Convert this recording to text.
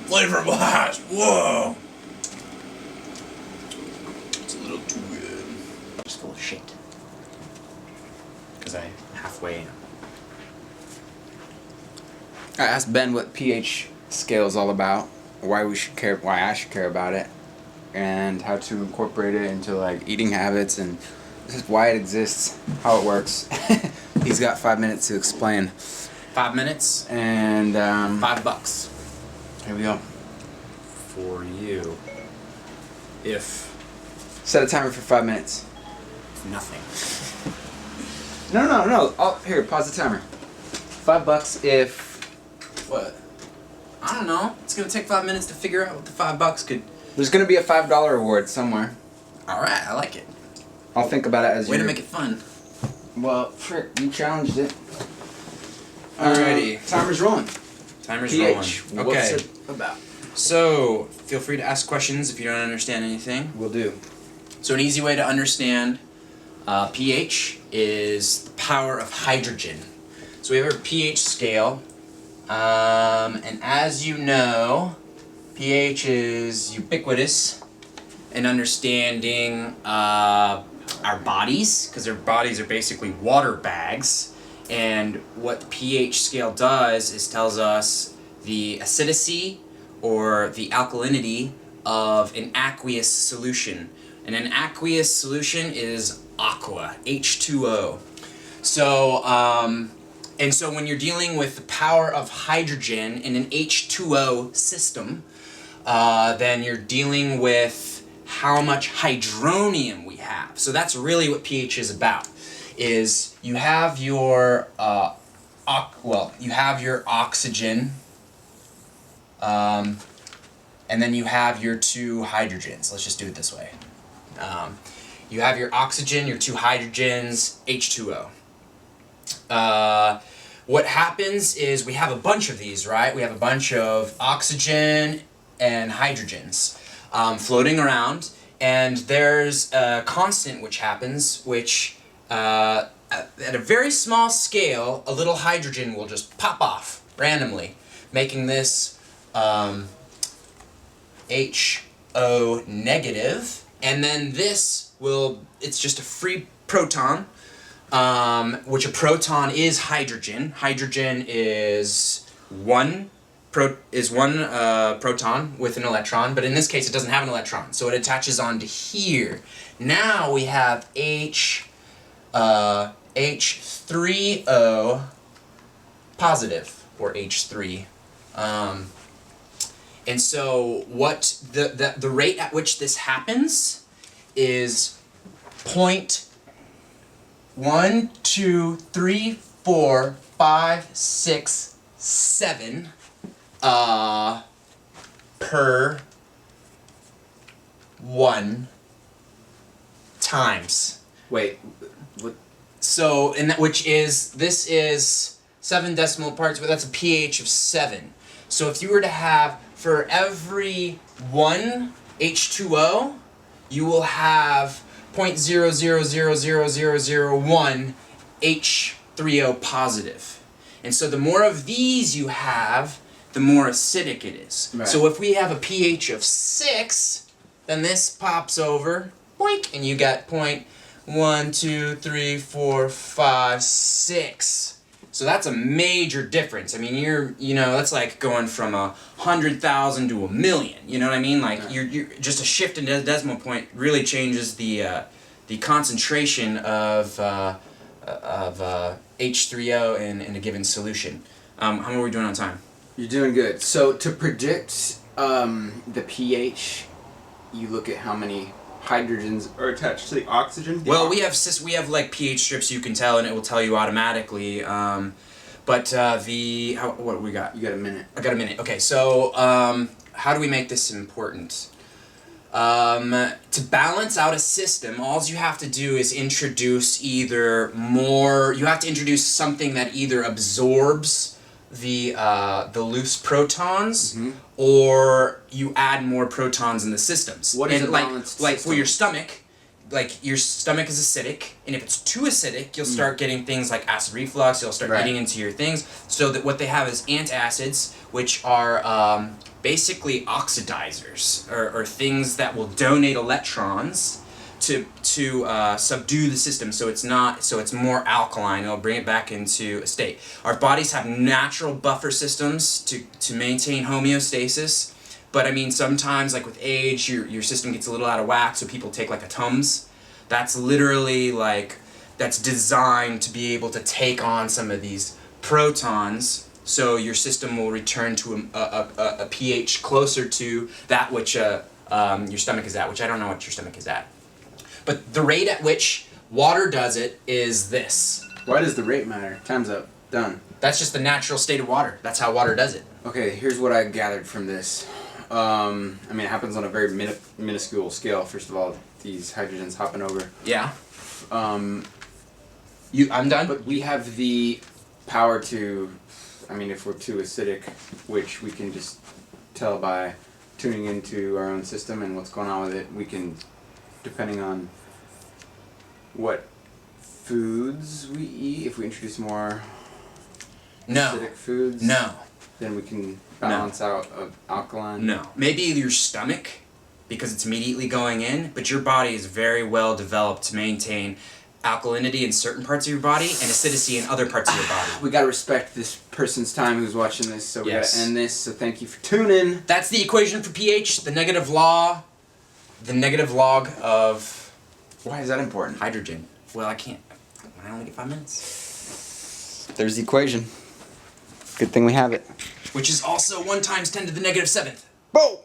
Flavor blast. Whoa. It's a little too good. Just full of shit. Because I halfway. I asked Ben what pH scale is all about, why I should care about it, and how to incorporate it into like eating habits, and this is why it exists, how it works. He's got 5 minutes to explain. 5 minutes And $5 here we go. for you. If Set a timer for 5 minutes. nothing. No. Oh, here, pause the timer. $5 if what? I don't know. It's gonna take 5 minutes to figure out what the $5 could. There's gonna be a $5 reward somewhere. All right, I like it. I'll think about it as Way to make it fun. Well, frick, you challenged it. Alrighty. Timer's rolling. Timer's pH. rolling. What's Okay. it about? So feel free to ask questions if you don't understand anything. Will do. So an easy way to understand pH is the power of hydrogen. So we have our pH scale, and as you know, pH is ubiquitous in understanding our bodies, because our bodies are basically water bags. And what the pH scale does is tells us the acidity or the alkalinity of an aqueous solution. And an aqueous solution is aqua, H2O. So, and so when you're dealing with the power of hydrogen in an H2O system, then you're dealing with how much hydronium we have. So that's really what pH is about. Is you have your you have your oxygen, and then you have your two hydrogens. Let's just do it this way. You have your oxygen, your two hydrogens, H2O. What happens is we have a bunch of these, right? We have a bunch of oxygen and hydrogens floating around, and there's a constant which happens, which at a very small scale, a little hydrogen will just pop off randomly, making this HO negative, and then this it's just a free proton, which a proton is hydrogen. Hydrogen is one proton with an electron, but in this case it doesn't have an electron, so it attaches onto here. Now we have H3O positive, or H3. And so what the rate at which this happens is 0.1234567 per 1 times. Wait, what? So, this is 7 decimal parts, but that's a pH of 7. So if you were to have, for every 1 H2O, you will have 0.000001 H3O positive. And so the more of these you have, the more acidic it is. Right. So if we have a pH of 6, then this pops over, boink, and you got 0.1234566. So that's a major difference. I mean, that's like going from 100,000 to 1,000,000. You know what I mean? Like you're just a shift in the decimal point really changes the concentration of H3O in a given solution. How are we doing on time? You're doing good. So to predict the pH, you look at how many hydrogens are attached to the oxygen. Well, we have like pH strips you can tell, and it will tell you automatically. What do we got? You got a minute. I got a minute. Okay, so how do we make this important? To balance out a system, all you have to do is introduce you have to introduce something that either absorbs the loose protons, or you add more protons in the systems. What is and a balanced like system? for your stomach, like your stomach is acidic, and if it's too acidic, you'll start getting things like acid reflux. You'll start Right. eating into your things. So that what they have is antacids, which are basically oxidizers or things that will donate electrons to subdue the system, so it's more alkaline. It'll bring it back into a state. Our bodies have natural buffer systems to maintain homeostasis. But I mean, sometimes, like with age, your system gets a little out of whack, so people take like a Tums. That's literally like, that's designed to be able to take on some of these protons, so your system will return to a pH closer to that which your stomach is at, which I don't know what your stomach is at. But the rate at which water does it is this. Why does the rate matter? Time's up. Done. That's just the natural state of water. That's how water does it. Okay, here's what I gathered from this. I mean, it happens on a very minuscule scale. First of all, these hydrogens hopping over. Yeah. Um, I'm done. but we have the power to, I mean, if we're too acidic, which we can just tell by tuning into our own system and what's going on with it, we can, depending on what foods we eat, if we introduce more No. acidic foods, No. then we can balance out of alkaline. No. Maybe your stomach, because it's immediately going in, but your body is very well developed to maintain alkalinity in certain parts of your body and acidity in other parts of your body. We gotta respect this person's time who's watching this, so we Yes. gotta end this. So thank you for tuning. That's the equation for pH, the negative log of Why is that important? hydrogen. Well, I can't. I only get 5 minutes. There's the equation. Good thing we have it. Which is also 1 times 10 to the negative 7th. Boom!